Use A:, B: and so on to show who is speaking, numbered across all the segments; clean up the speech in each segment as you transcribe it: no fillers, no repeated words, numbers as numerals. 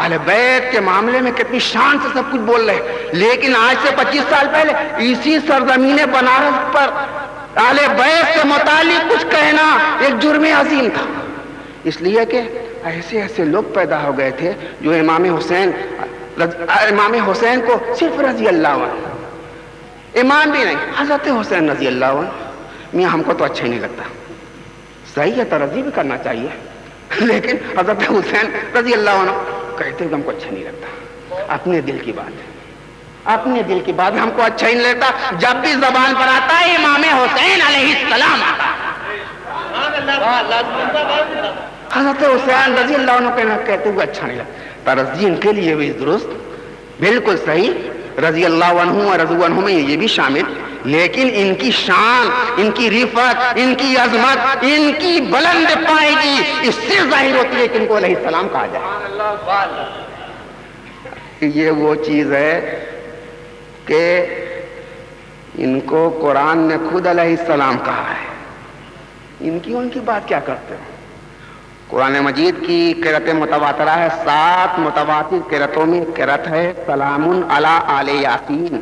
A: اہل بیت کے معاملے میں کتنی شان سے سب کچھ بول رہے ہیں، لیکن آج سے 25 سال پہلے اسی سرزمین بنارس پر اہل بیت سے متعلق کچھ کہنا ایک جرم عظیم تھا، اس لیے کہ ایسے ایسے لوگ پیدا ہو گئے تھے جو امام حسین کو صرف رضی اللہ عنہ، امام بھی نہیں، حضرت حسین رضی اللہ عنہ، میاں ہم کو تو اچھا ہی نہیں لگتا، صحیح ہے ترضی بھی کرنا چاہیے، لیکن حضرت حسین رضی اللہ عنہ کہتے کہ ہم کو اچھا نہیں لگتا، اپنے دل کی بات ہے، اپنے دل کی بات ہم کو اچھا ہی نہیں لگتا، جب بھی زبان پر آتا ہے امام حسین علیہ السلام آتا ہے، حضرت حسین رضی اللہ عنہ کہتے ہوئے اچھا نہیں لگتا، ترضی ان کے لیے بھی درست، بالکل صحیح، رضی اللہ عنہ اور رضو عنہ میں یہ بھی شامل، لیکن ان کی شان، ان کی رفعت، ان کی عظمت، ان کی بلند پائیدگی اس سے ظاہر ہوتی ہے کہ ان کو علیہ السلام کہا جائے۔ یہ وہ چیز ہے کہ ان کو قرآن نے خود علیہ السلام کہا ہے، ان کی بات کیا کرتے ہیں؟ قرآن مجید کی قرأت متواترہ ہے، 7 متواتر قرأتوں میں قرأت ہے سلام علی آل یاسین۔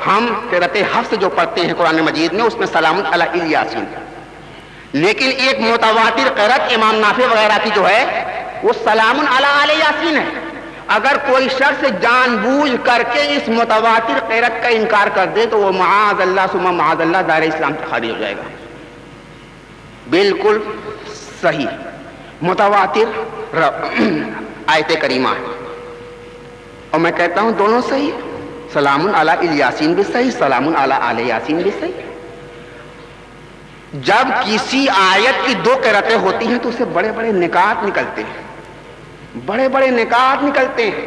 A: ہم قرأت حفص جو پڑھتے ہیں قرآن مجید میں اس میں سلام علی یاسین، لیکن ایک متواتر قرأت امام نافع وغیرہ کی جو ہے وہ سلام علی آل یاسین ہے۔ اگر کوئی شخص جان بوجھ کر کے اس متواتر قرأت کا انکار کر دے تو وہ معاذ اللہ ثم معاذ اللہ دائرہ اسلام سے خارج ہو جائے گا۔ بالکل صحیح متواتر آیت کریمہ ہے، اور میں کہتا ہوں دونوں صحیح، سلام علی الیاسین بھی صحیح، سلام علی آل یاسین بھی صحیح۔ جب کسی آیت کی 2 قرأتیں ہوتی ہیں تو اسے بڑے بڑے نکات نکلتے ہیں، بڑے بڑے نکات نکلتے ہیں،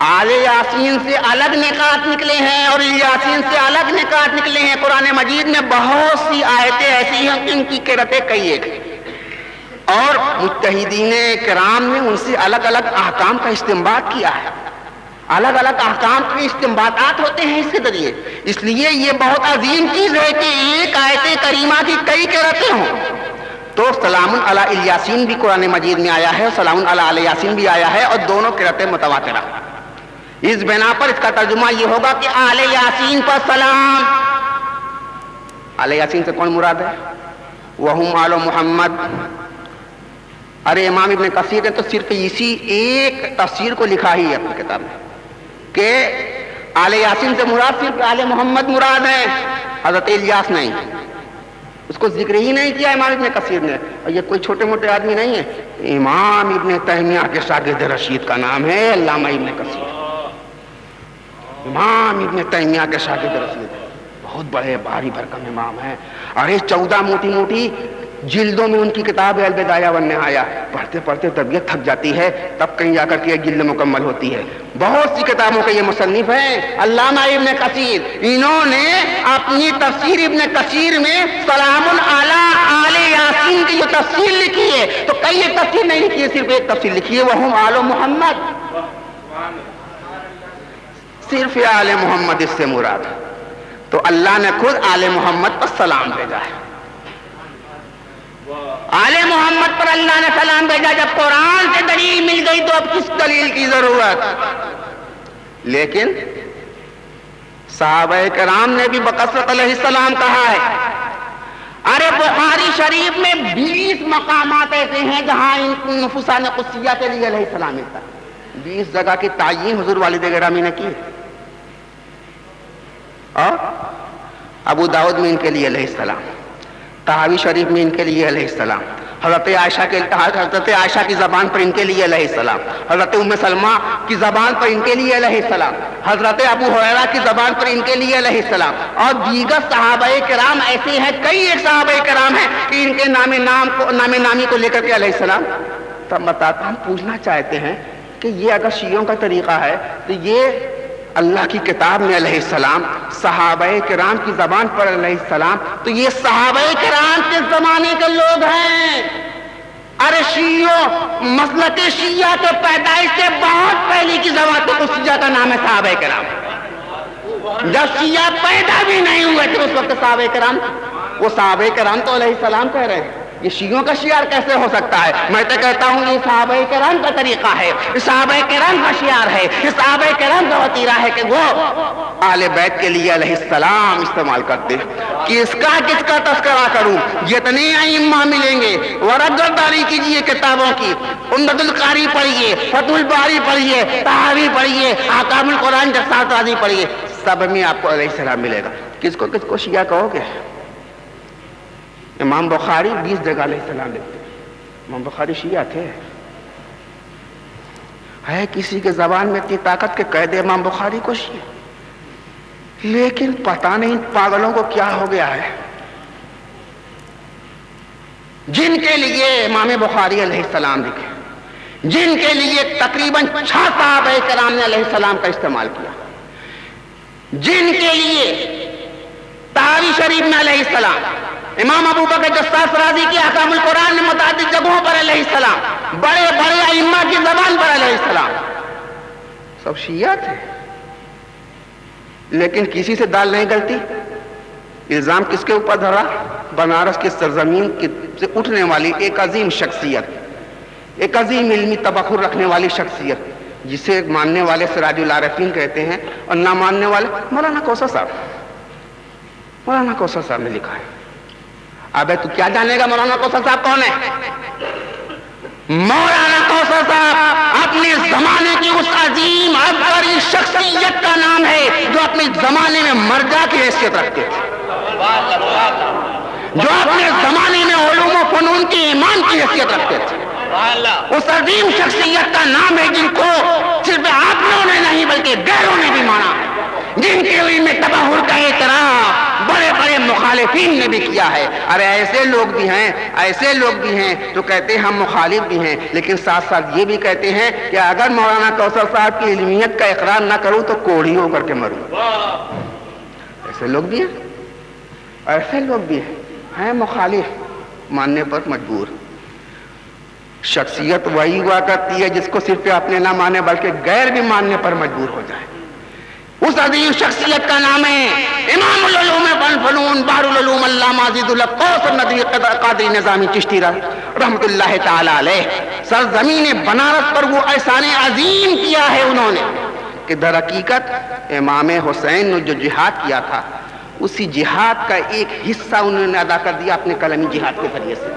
A: آل یاسین سے الگ نکات نکلے ہیں اور یاسین سے الگ نکات نکلے ہیں۔ قرآن مجید میں بہت سی آیتیں ایسی ہیں جن کی قرأتیں کئی ایک، اور مجتہدین کرام نے ان سے الگ الگ احکام کا استنباط کیا ہے، الگ الگ احکام کے استنباطات ہوتے ہیں اس کے ذریعے۔ اس لیے یہ بہت عظیم چیز ہے کہ ایک آیت کریمہ کی کئی قرأتیں ہوں۔ تو سلام علی الیاسین بھی قرآن مجید میں آیا ہے، سلام علی آل یاسین بھی آیا ہے، اور دونوں قرأتیں متواترہ۔ اس بنا پر اس کا ترجمہ یہ ہوگا کہ آل یاسین پر سلام۔ آل یاسین سے کون مراد ہے؟ وہم آل محمد۔ ارے امام ابن کثیر نے تو صرف اسی ایک تفسیر کو لکھا ہی ہے اپنی کتاب میں کہ آل یاسین سے مراد صرف آل محمد مراد ہے، حضرت الیاس نہیں، اس کو ذکر ہی نہیں کیا امام ابن کثیر نے۔ اور یہ کوئی چھوٹے موٹے آدمی نہیں ہے، امام ابن تیمیہ کے شاگرد رشید کا نام ہے علامہ ابن کثیر، امام ابن تیمیہ کے شاگرد رشید، بہت بڑے بھاری بھرکم امام ہیں۔ ارے 14 موٹی موٹی جلدوں میں ان کی کتاب ہے البدایہ والنہایہ، پڑھتے پڑھتے طبیعت تھک جاتی ہے، تب کہیں جا کر کے ایک جلد مکمل ہوتی ہے۔ بہت سی کتابوں کے یہ مصنف ہیں علامہ ابن کثیر، انہوں نے اپنی تفسیر ابن کثیر میں سلام علی آل یاسین کی جو تفسیر لکھی ہے تو کئی ایک تفسیر نہیں لکھی ہے، صرف ایک تفسیر لکھی ہے، وہم آل محمد، صرف آل محمد اس سے مراد۔ تو اللہ نے خود آل محمد پر سلام بھیجا ہے، آل محمد پر اللہ نے سلام بھیجا۔ جب قرآن سے دلیل مل گئی تو اب کس دلیل کی ضرورت؟ لیکن صحابہ کرام نے بھی بکثرت علیہ السلام کہا ہے۔ ارے بخاری شریف میں 20 مقامات ایسے ہیں جہاں ان نفوسان قدسیہ کے لیے علیہ السلام ملتا ہے، 20 جگہ کی تعین حضور والد گرامی نے کی، اور ابو داؤد میں ان کے لیے علیہ السلام، طحاوی شریف میں ان کے لیے علیہ السلام، حضرت عائشہ کی زبان پر ان کے لیے علیہ السلام، حضرت ام سلمہ کی زبان پر ان کے لیے علیہ السلام، حضرت ابو ہریرہ کی زبان پر ان کے لیے علیہ السلام، اور دیگر صحابہ کرام ایسے ہیں، کئی ایک صحابہ کرام ہیں کہ ان کے نام نامی کو لے کر کے علیہ السلام۔ تب بتاتا ہم پوچھنا چاہتے ہیں کہ یہ اگر شیعوں کا طریقہ ہے تو یہ اللہ کی کتاب میں علیہ السلام، صحابہ کرام کی زبان پر علیہ السلام، تو یہ صحابہ کرام کے زمانے کے لوگ ہیں۔ ارے شیعوں، مسلک شیعہ کے پیدائش سے بہت پہلے کی ذوات قدسیہ کا نام ہے صحابہ کرام۔ جب شیعہ پیدا بھی نہیں ہوئے تھے اس وقت صحابہ کرام، وہ صحابہ کرام تو علیہ السلام کہہ رہے ہیں، یہ شیعوں کا شعار کیسے ہو سکتا ہے؟ میں تو کہتا ہوں یہ صحابہ کرام کا طریقہ ہے، یہ صحابہ کرام کا شعار ہے، یہ صحابہ کرام کا وتیرہ ہے کہ وہ آل بیت کے لیے علیہ السلام استعمال کرتے ہیں۔ کس کا تذکرہ کروں؟ جتنے ائمہ ملیں گے ورقداری کیجئے کتابوں کی، عمدۃ القاری پڑھیے، فتح الباری پڑھیے، طحاوی پڑھیے، احکام القرآن جساس رازی پڑھیے، سب میں آپ کو علیہ السلام ملے گا۔ کس کو شیعہ کہو گے؟ امام بخاری 20 جگہ علیہ السلام لکھتے ہیں۔ امام بخاری شیعہ تھے؟ ہے کسی کے زبان میں اتنی طاقت کہ کہہ دے امام بخاری کو شیعہ؟ لیکن پتہ نہیں پاگلوں کو کیا ہو گیا ہے، جن کے لیے امام بخاری علیہ السلام لکھے، جن کے لیے تقریباً 6 صحابہ کرام نے علیہ السلام کا استعمال کیا، جن کے لیے طحاوی شریف میں علیہ السلام، امام ابو بکر جساس رازی کی احکام القرآن میں متعدد جگہوں پر علیہ السلام، بڑے بڑے ائمہ کی زبان پر علیہ السلام، سب شیعہ تھے۔ لیکن کسی سے دال نہیں گلتی۔ الزام کس کے اوپر دھرا؟ بنارس کی سرزمین سے اٹھنے والی ایک عظیم شخصیت، ایک عظیم علمی تبخر رکھنے والی شخصیت، جسے ماننے والے سراج العارفین کہتے ہیں اور نہ ماننے والے مولانا کوثر صاحب۔ مولانا کوثر صاحب نے لکھا ہے۔ ابے تو کیا جانے گا مولانا کوثر صاحب کون ہے؟ مولانا کوثر صاحب اپنے زمانے کی اس عظیم عبقری شخصیت کا نام ہے جو اپنے زمانے میں مرجع کی حیثیت رکھتے تھے، جو اپنے زمانے میں علوم و فنون کے امام کی حیثیت رکھتے تھے۔ اس عظیم شخصیت کا نام ہے جن کو صرف آپ لوگوں نے نہیں بلکہ غیروں نے بھی مانا، جن کے علم میں تبحر کا اعتراف بڑے بڑے مخالفین نے بھی کیا ہے۔ ارے ایسے لوگ بھی ہیں جو کہتے ہیں ہم مخالف بھی ہیں، لیکن ساتھ ساتھ یہ بھی کہتے ہیں کہ اگر مولانا کوثر صاحب کی علمیت کا اقرار نہ کروں تو کوڑی ہو کر کے مروں۔ ایسے لوگ بھی ہیں مخالف، ماننے پر مجبور۔ شخصیت وہی ہوا کرتی ہے جس کو صرف اپنے نہ مانے بلکہ غیر بھی ماننے پر مجبور ہو جائے۔ اس عظیم شخصیت کا نام ہے امام العلوم والفنون بحر العلوم علامہ عزیز الحق کوثر ندوی قادری نظامی چشتی رحمۃ اللہ تعالی علیہ۔ سرزمین بنارس پر وہ احسان عظیم کیا ہے انہوں نے کہ در حقیقت امام حسین نے جو جہاد کیا تھا اسی جہاد کا ایک حصہ انہوں نے ادا کر دیا اپنے قلمی جہاد کے ذریعے سے۔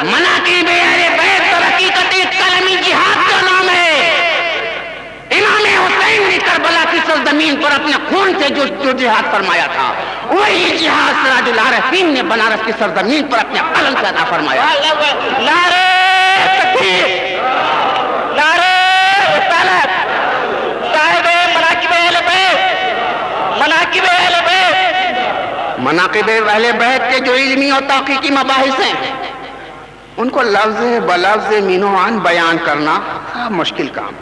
A: مناقب اہل بیت در حقیقت ایک قلمی جہاد کا نام ہے۔ امام حسین نے کربلا کی سرزمین پر اپنے خون سے جو جہاد فرمایا تھا وہی جہاد سراج العارفین نے بنارس کی سرزمین پر اپنے قلم سے ادا فرمایا۔ نعرہ تکبیر، نعرہ رسالت، صاحب مناقب اہل بیت، مناقب اہل بیت، مناقب اہل بیت کے جو علمی اور تحقیقی مباحث ہیں ان کو لفظ بلفظ مینو عن بیان کرنا مشکل کام،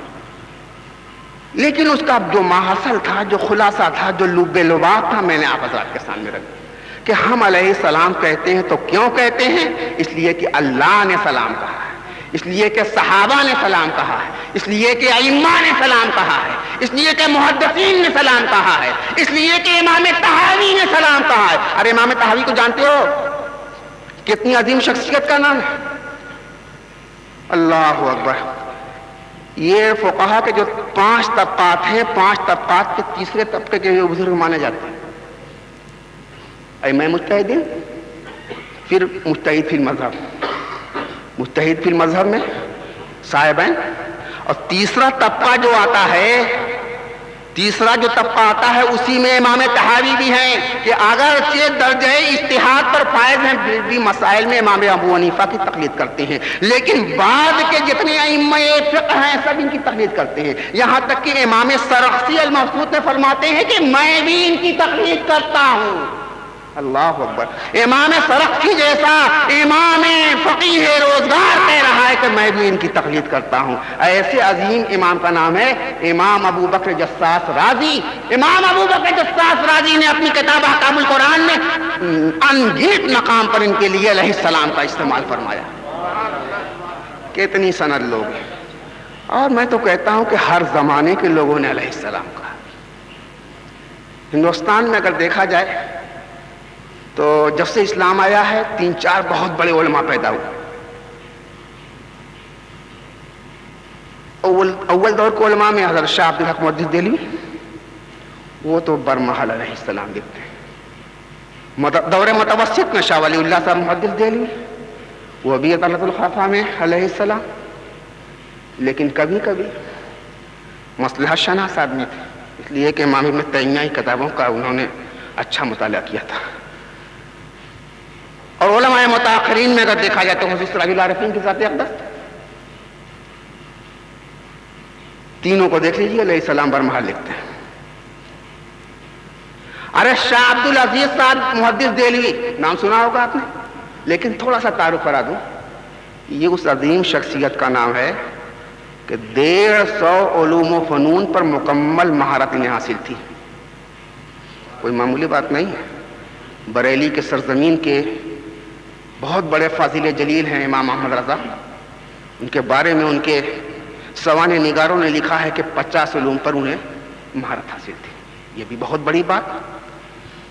A: لیکن اس کا جو ماحصل تھا، جو خلاصہ تھا، جو لب لباب تھا، میں نے آپ حضرات کے سامنے رکھا کہ ہم علیہ السلام کہتے ہیں تو کیوں کہتے ہیں؟ اس لیے کہ اللہ نے سلام کہا ہے، اس لیے کہ صحابہ نے سلام کہا ہے، اس لیے کہ ائمہ نے سلام کہا ہے، اس لیے کہ محدثین نے سلام کہا ہے، اس لیے کہ امام طحاوی نے سلام کہا ہے۔ ارے امام طحاوی کو جانتے ہو؟ کتنی عظیم شخصیت کا نام ہے، اللہ اکبر۔ یہ فقہا کے جو 5 طبقات ہیں، 5 طبقات کے تیسرے طبقے کے بزرگ مانے جاتے ہیں۔ ائمہ مجتہدین، پھر مجتہد فی المذہب، مجتہد فی المذہب میں صاحبین، اور تیسرا طبقہ جو آتا ہے، تیسرا جو طبقہ آتا ہے اسی میں امام طحاوی بھی ہیں کہ اگرچہ درجہ اجتہاد پر فائز ہیں پھر بھی مسائل میں امام ابو حنیفہ کی تقلید کرتے ہیں، لیکن بعد کے جتنے ائمہ فقہ ہیں سب ان کی تقلید کرتے ہیں، یہاں تک کہ امام سرخسی المبسوط میں فرماتے ہیں کہ میں بھی ان کی تقلید کرتا ہوں۔ اللہ اکبر۔ امام سرخسی جیسا امام فقیہ روزگار کہہ رہا ہے کہ میں بھی ان کی تقلید کرتا ہوں۔ ایسے عظیم امام کا نام ہے امام ابو بکر جساس رازی۔ امام ابو بکر جساس رازی نے اپنی کتاب احکام القرآن میں انگنت مقام پر ان کے لیے علیہ السلام کا استعمال فرمایا۔ کتنی سند لوگ ہیں، اور میں تو کہتا ہوں کہ ہر زمانے کے لوگوں نے علیہ السلام کہا۔ ہندوستان میں اگر دیکھا جائے تو جب سے اسلام آیا ہے 3-4 بہت بڑے علماء پیدا ہوئے. اول دور کے علماء میں حضرت شاہ عبد الحق محدث دہلوی، وہ تو برمحل علیہ السلام لکھتے ہیں. دور متوسط میں شاہ ولی اللہ صاحب محدث دہلوی، وہ بھی عطلۃ الخفا میں علیہ السلام. لیکن کبھی کبھی مصلحت شناس آدمی تھے، اس لیے کہ امام ابن تیمیہ کی کتابوں کا انہوں نے اچھا مطالعہ کیا تھا. اور علماء متاخرین میں اگر دیکھا جائے تو حضرت ربیع العارفین کی ذات اقدس، تینوں کو دیکھ لیجیے علیہ السلام برمحل لکھتے ہیں. ارے شاہ عبد العزیز صاحب محدث دہلوی نام سنا ہوگا آپ نے، لیکن تھوڑا سا تعارف کرا دوں. یہ اس عظیم شخصیت کا نام ہے کہ 150 علوم و فنون پر مکمل مہارت انہیں حاصل تھی. کوئی معمولی بات نہیں ہے. بریلی کے سرزمین کے بہت بڑے فاضل جلیل ہیں امام احمد رضا. ان کے بارے میں ان کے سوانح نگاروں نے لکھا ہے کہ 50 علوم پر انہیں مہارت حاصل تھی. یہ بھی بہت بڑی بات.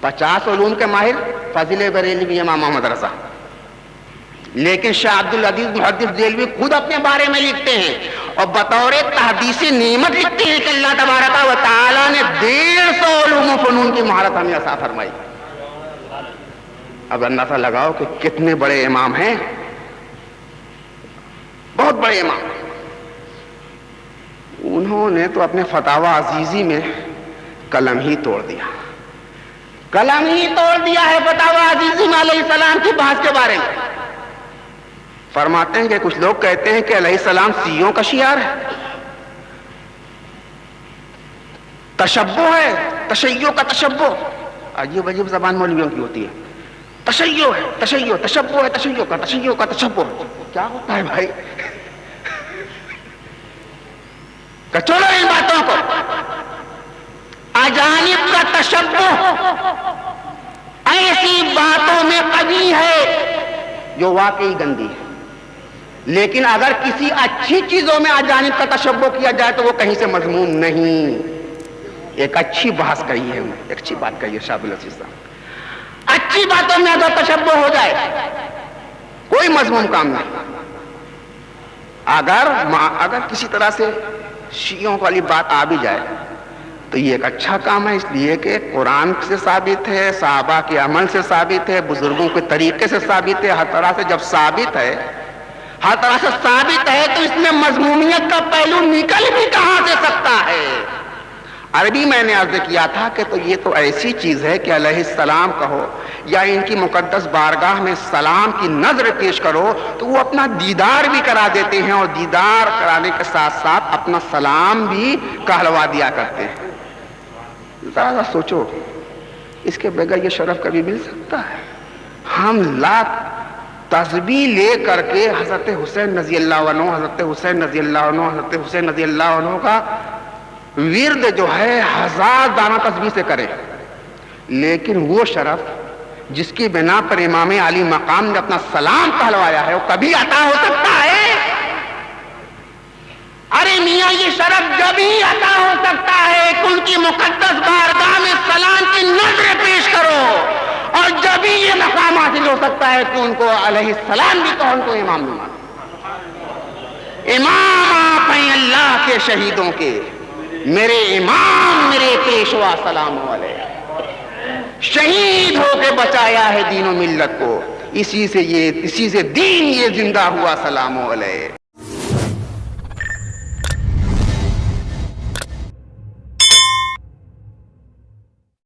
A: 50 علوم کے ماہر فاضل بریلی بھی امام احمد رضا. لیکن شاہ عبد العزیز محدث دہلوی خود اپنے بارے میں لکھتے ہیں اور بطور تحدیث نعمت لکھتے ہیں کہ اللہ تبارک و تعالیٰ نے 150 علوم و فنون کی مہارت ہمیں عطا فرمائی. اب اندازہ لگاؤ کہ کتنے بڑے امام ہیں، بہت بڑے امام. انہوں نے تو اپنے فتاوی عزیزی میں قلم ہی توڑ دیا. قلم ہی توڑ دیا ہے فتاوی عزیزی میں علیہ السلام کی بحث کے بارے میں. فرماتے ہیں کہ کچھ لوگ کہتے ہیں کہ علیہ السلام سیوں کا شیار ہے، تشبہ ہے، تشیع کا تشبہ. عجیب عجیب زبان مولویوں کی ہوتی ہے. تشیع ہے، تشیع، تشبہ ہے، تشیع کا تشبہ. کیا ہوتا ہے بھائی؟ چھوڑو ان باتوں کو. اجانب کا تشبہ ایسی باتوں میں قبیح ہے جو واقعی گندی ہے. لیکن اگر کسی اچھی چیزوں میں اجانب کا تشبہ کیا جائے تو وہ کہیں سے مذموم نہیں. ایک اچھی بحث کہی ہے، ایک اچھی بات کہی ہے شاہ عبد العزیز صاحب. اچھی باتوں میں اگر تشبہ ہو جائے کوئی مذموم کام نہیں. اگر کسی طرح سے شیعوں والی بات آ بھی جائے تو یہ ایک اچھا کام ہے، اس لیے کہ قرآن سے ثابت ہے، صحابہ کے عمل سے ثابت ہے، بزرگوں کے طریقے سے ثابت ہے. ہر طرح سے جب ثابت ہے، ہر طرح سے ثابت ہے تو اس میں مضمومیت کا پہلو نکل بھی کہاں سے سکتا ہے. عربی میں نے عرض کیا تھا کہ تو یہ تو ایسی چیز ہے کہ علیہ السلام کہو یا ان کی مقدس بارگاہ میں سلام کی نظر پیش کرو تو وہ اپنا دیدار بھی کرا دیتے ہیں، اور دیدار کرانے کے ساتھ ساتھ اپنا سلام بھی کہلوا دیا کرتے ہیں. ذرا سوچو، اس کے بغیر یہ شرف کبھی مل سکتا ہے؟ ہم لاکھ تسبیح لے کر کے حضرت حسین رضی اللہ عنہ، حضرت حسین رضی اللہ عنہ، حضرت حسین رضی اللہ عنہ کا ورد جو ہے 1000 دانہ تسبیح سے کریں، لیکن وہ شرف جس کی بنا پر امام علی مقام نے اپنا سلام کہلوایا ہے وہ کبھی عطا ہو سکتا ہے؟ ارے میاں یہ شرف جب ہی عطا ہو سکتا ہے کہ ان کی مقدس بارگاہ میں سلام کی نظر پیش کرو، اور جب ہی یہ مقام حاصل ہو سکتا ہے کہ ان کو علیہ السلام بھی کہو، ان کو امام بھی مانو. امام آپ ہیں اللہ کے شہیدوں کے، میرے امام میرے پیشوا سلام علیہ. شہید ہو کے بچایا ہے دین و ملت کو، اسی سے دین یہ زندہ ہوا سلام علیہ.